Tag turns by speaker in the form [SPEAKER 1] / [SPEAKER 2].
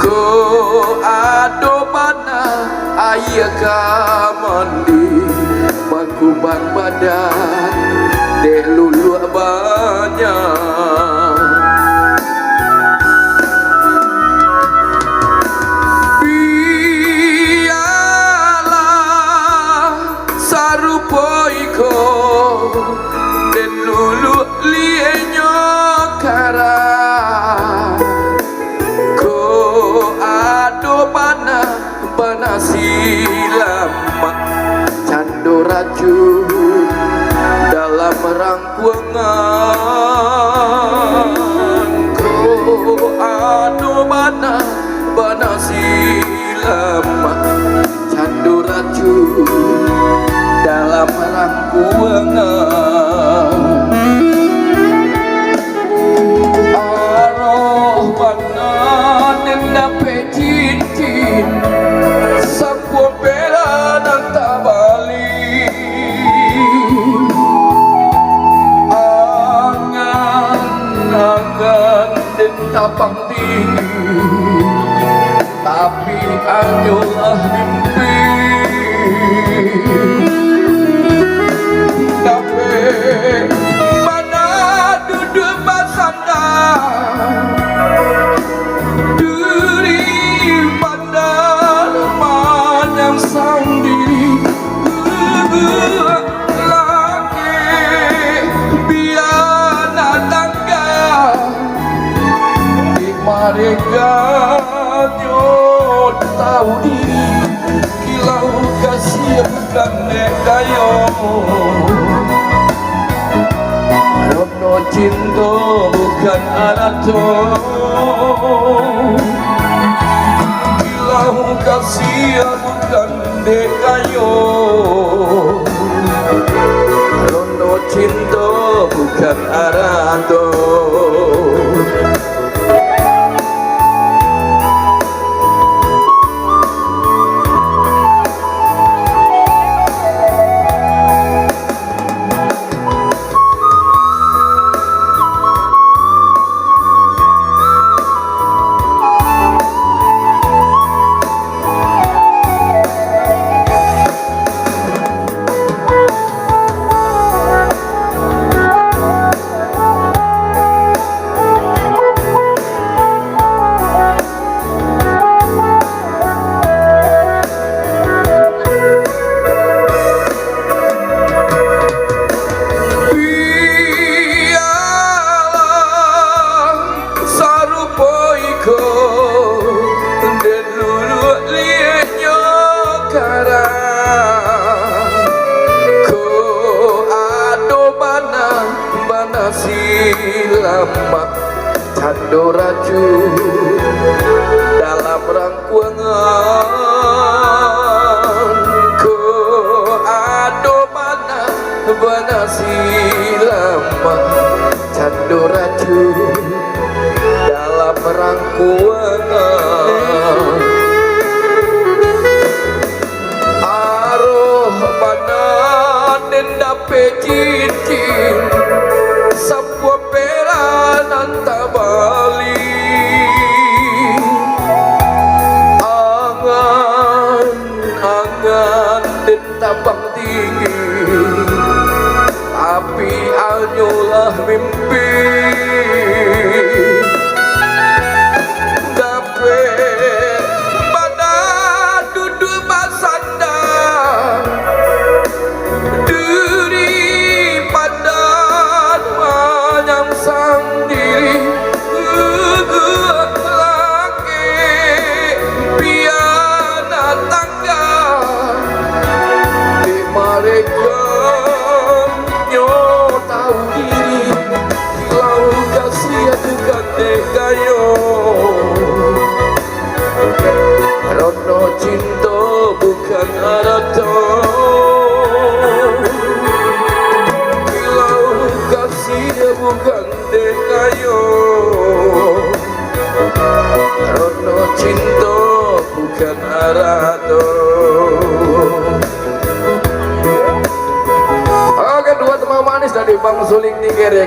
[SPEAKER 1] ko ado mana ayah kamandi makubang badan dek lulu banyak biarlah sarupoiko den lulu lienyo kara ko ado bana silamak cando racun dalam rangkuangan ko ado bana silamak cando racun dalam rangkuangan aroh bana denda pecitin sapu bela dan tabali angan dan tapang tinggi tapi anyolah mimpi tapi mana duduk basandang duri pandang yang sendiri lagi biar tangga di mereka nyot tahu diri kilau kasih bukan nekayo rono cinta bukan arato kilau kasih bukan dekayo rono cinta bukan arato silamak cando racun dalam rangkuangan ko ado mana silamak cando racun dalam rangkuangan aroh mana denda pecitin sapu pera nanta bali angan dan tabang tinggi tapi anyolah mimpi dapet pada duduk basandang diri padan yang sendiri lagi piana tangga di mereka nyo tahu diri kilau kasih bukan dekayo rono cinta bukan arato bukan dekayo rono cinta bukan arato. Oke, dua teman manis dari Bang Suling Tigerek.